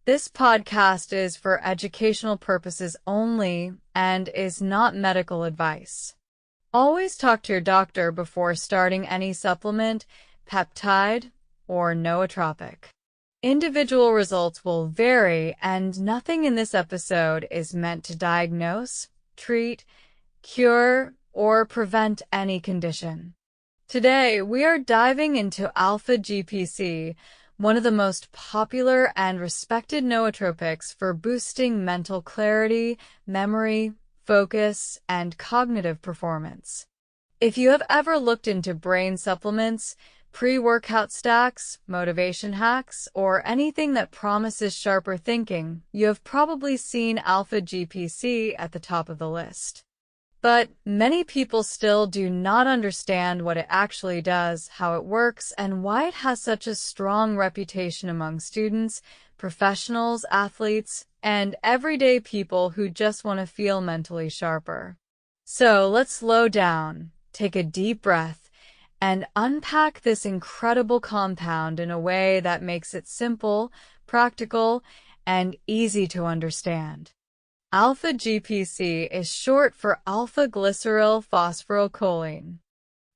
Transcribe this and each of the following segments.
This podcast is for educational purposes only and is not medical advice. Always talk to your doctor before starting any supplement, peptide, or nootropic. Individual results will vary, and nothing in this episode is meant to diagnose, treat, cure, or prevent any condition. Today, we are diving into Alpha GPC, one of the most popular and respected nootropics for boosting mental clarity, memory, focus, and cognitive performance. If you have ever looked into brain supplements, pre-workout stacks, motivation hacks, or anything that promises sharper thinking, you have probably seen Alpha GPC at the top of the list. But many people still do not understand what it actually does, how it works, and why it has such a strong reputation among students, professionals, athletes, and everyday people who just want to feel mentally sharper. So let's slow down, take a deep breath, and unpack this incredible compound in a way that makes it simple, practical, and easy to understand. Alpha GPC is short for alpha-glyceryl phosphorylcholine.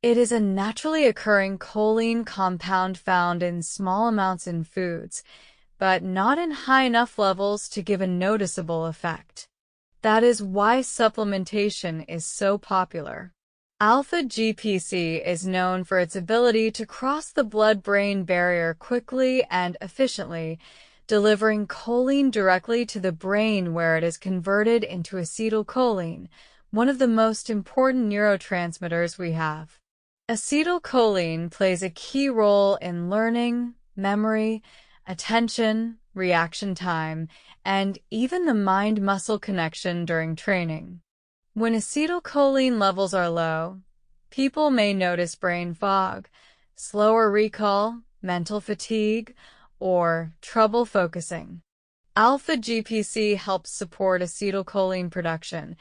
It is a naturally occurring choline compound found in small amounts in foods, but not in high enough levels to give a noticeable effect. That is why supplementation is so popular. Alpha GPC is known for its ability to cross the blood-brain barrier quickly and efficiently, delivering choline directly to the brain where it is converted into acetylcholine, one of the most important neurotransmitters we have. Acetylcholine plays a key role in learning, memory, attention, reaction time, and even the mind-muscle connection during training. When acetylcholine levels are low, people may notice brain fog, slower recall, mental fatigue, or trouble focusing. Alpha GPC helps support acetylcholine production,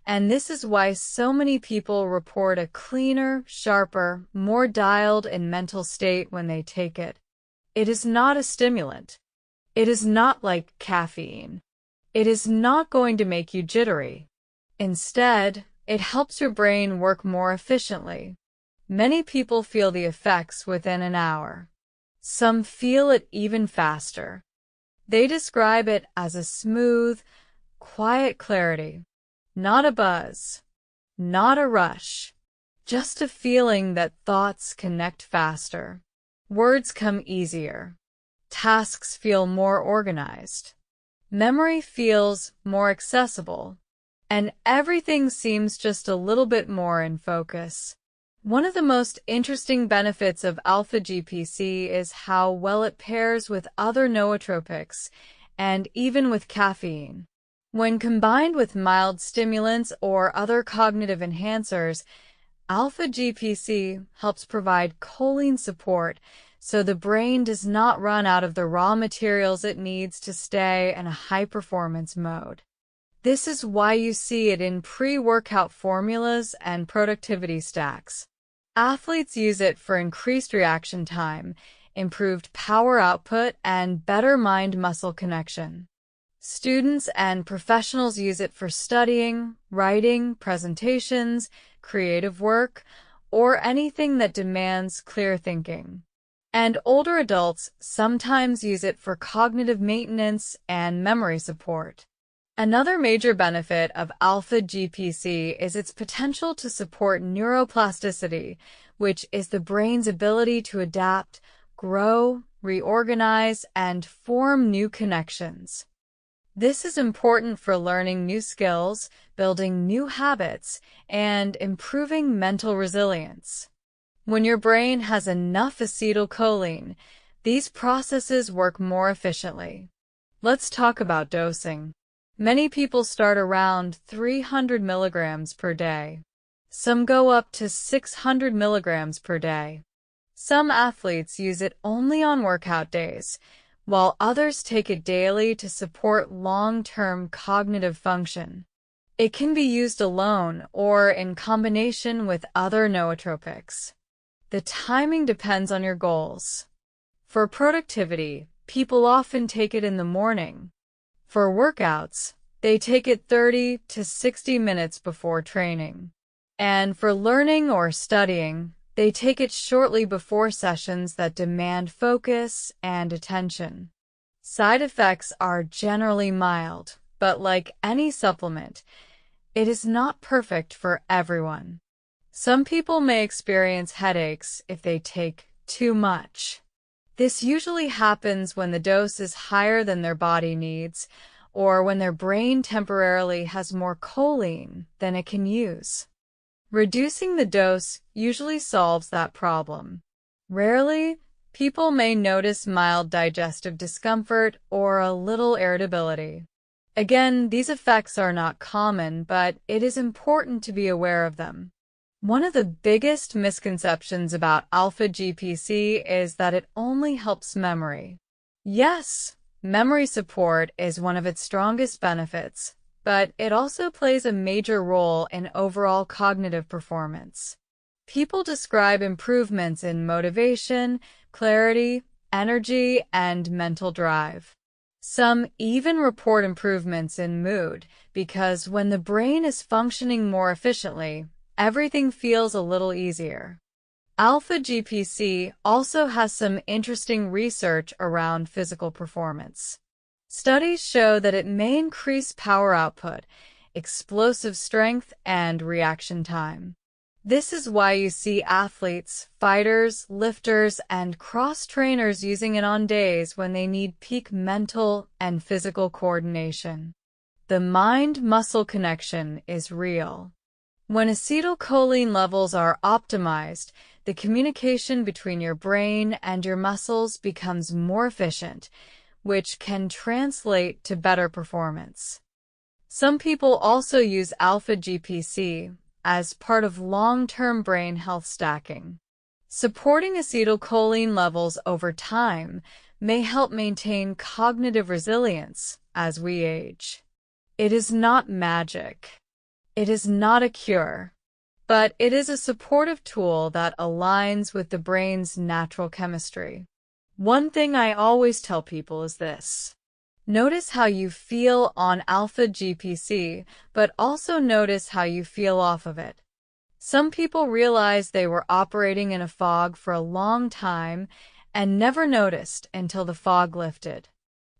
and this is why so many people report a cleaner, sharper, more dialed-in mental state when they take it. It is not a stimulant. It is not like caffeine. It is not going to make you jittery. Instead, it helps your brain work more efficiently. Many people feel the effects within an hour. Some feel it even faster. They describe it as a smooth, quiet clarity. Not a buzz. Not a rush. Just a feeling that thoughts connect faster. Words come easier. Tasks feel more organized. Memory feels more accessible. And everything seems just a little bit more in focus. One of the most interesting benefits of Alpha GPC is how well it pairs with other nootropics and even with caffeine. When combined with mild stimulants or other cognitive enhancers, Alpha GPC helps provide choline support so the brain does not run out of the raw materials it needs to stay in a high-performance mode. This is why you see it in pre-workout formulas and productivity stacks. Athletes use it for increased reaction time, improved power output, and better mind-muscle connection. Students and professionals use it for studying, writing, presentations, creative work, or anything that demands clear thinking. And older adults sometimes use it for cognitive maintenance and memory support. Another major benefit of Alpha GPC is its potential to support neuroplasticity, which is the brain's ability to adapt, grow, reorganize, and form new connections. This is important for learning new skills, building new habits, and improving mental resilience. When your brain has enough acetylcholine, these processes work more efficiently. Let's talk about dosing. Many people start around 300 milligrams per day. Some go up to 600 milligrams per day. Some athletes use it only on workout days, while others take it daily to support long-term cognitive function. It can be used alone or in combination with other nootropics. The timing depends on your goals. For productivity, people often take it in the morning. For workouts, they take it 30 to 60 minutes before training. And for learning or studying, they take it shortly before sessions that demand focus and attention. Side effects are generally mild, but like any supplement, it is not perfect for everyone. Some people may experience headaches if they take too much. This usually happens when the dose is higher than their body needs, or when their brain temporarily has more choline than it can use. Reducing the dose usually solves that problem. Rarely, people may notice mild digestive discomfort or a little irritability. Again, these effects are not common, but it is important to be aware of them. One of the biggest misconceptions about Alpha GPC is that it only helps memory. Yes, memory support is one of its strongest benefits, but it also plays a major role in overall cognitive performance. People describe improvements in motivation, clarity, energy, and mental drive. Some even report improvements in mood because when the brain is functioning more efficiently, everything feels a little easier. Alpha GPC also has some interesting research around physical performance. Studies show that it may increase power output, explosive strength, and reaction time. This is why you see athletes, fighters, lifters, and cross-trainers using it on days when they need peak mental and physical coordination. The mind-muscle connection is real. When acetylcholine levels are optimized, the communication between your brain and your muscles becomes more efficient, which can translate to better performance. Some people also use Alpha GPC as part of long-term brain health stacking. Supporting acetylcholine levels over time may help maintain cognitive resilience as we age. It is not magic. It is not a cure, but it is a supportive tool that aligns with the brain's natural chemistry. One thing I always tell people is this. Notice how you feel on Alpha GPC, but also notice how you feel off of it. Some people realize they were operating in a fog for a long time and never noticed until the fog lifted.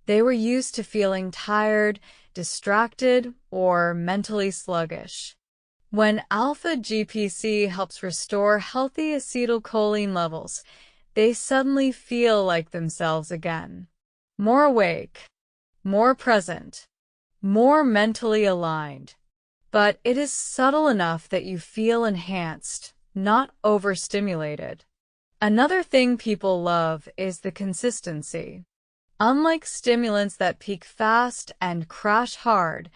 They were used to feeling tired, distracted, or mentally sluggish. When Alpha GPC helps restore healthy acetylcholine levels, they suddenly feel like themselves again. More awake, more present, more mentally aligned. But it is subtle enough that you feel enhanced, not overstimulated. Another thing people love is the consistency. Unlike stimulants that peak fast and crash hard,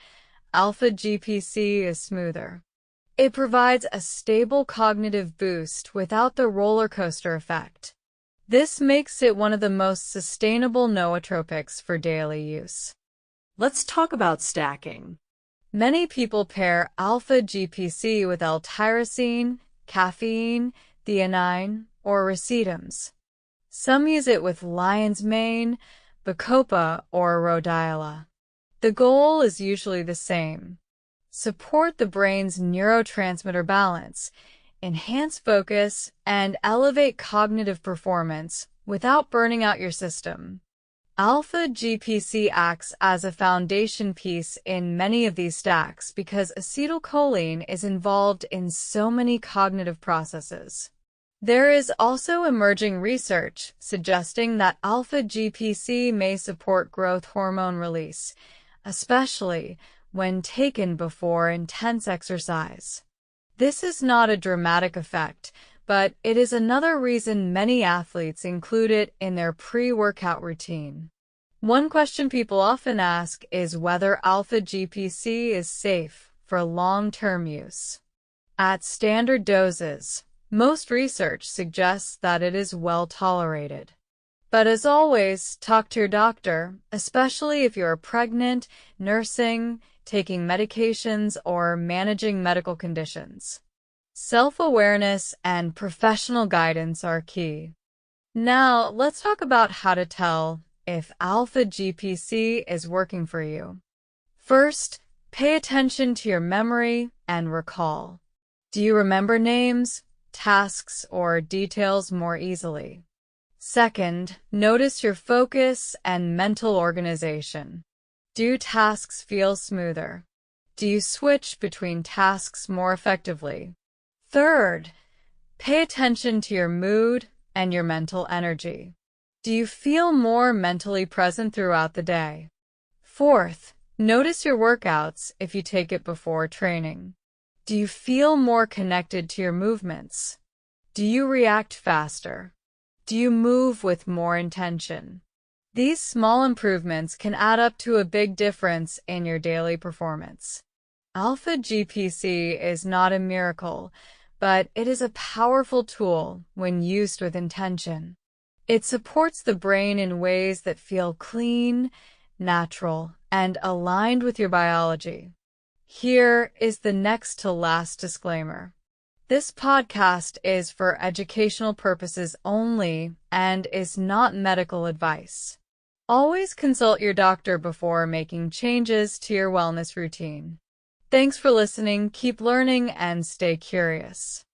Alpha GPC is smoother. It provides a stable cognitive boost without the roller coaster effect. This makes it one of the most sustainable nootropics for daily use. Let's talk about stacking. Many people pair Alpha GPC with L-tyrosine, caffeine, theanine, or racetams. Some use it with lion's mane, bacopa, or rhodiola. The goal is usually the same. Support the brain's neurotransmitter balance, enhance focus, and elevate cognitive performance without burning out your system. Alpha GPC acts as a foundation piece in many of these stacks because acetylcholine is involved in so many cognitive processes. There is also emerging research suggesting that Alpha GPC may support growth hormone release, especially when taken before intense exercise. This is not a dramatic effect, but it is another reason many athletes include it in their pre-workout routine. One question people often ask is whether Alpha GPC is safe for long-term use. At standard doses, most research suggests that it is well tolerated. But as always, talk to your doctor, especially if you are pregnant, nursing, taking medications, or managing medical conditions. Self-awareness and professional guidance are key. Now, let's talk about how to tell if Alpha GPC is working for you. First, pay attention to your memory and recall. Do you remember names, tasks, or details more easily? Second, notice your focus and mental organization. Do tasks feel smoother? Do you switch between tasks more effectively? Third, pay attention to your mood and your mental energy. Do you feel more mentally present throughout the day? Fourth, notice your workouts if you take it before training. Do you feel more connected to your movements? Do you react faster? Do you move with more intention? These small improvements can add up to a big difference in your daily performance. Alpha GPC is not a miracle, but it is a powerful tool when used with intention. It supports the brain in ways that feel clean, natural, and aligned with your biology. Here is the next to last disclaimer. This podcast is for educational purposes only and is not medical advice. Always consult your doctor before making changes to your wellness routine. Thanks for listening, keep learning, and stay curious.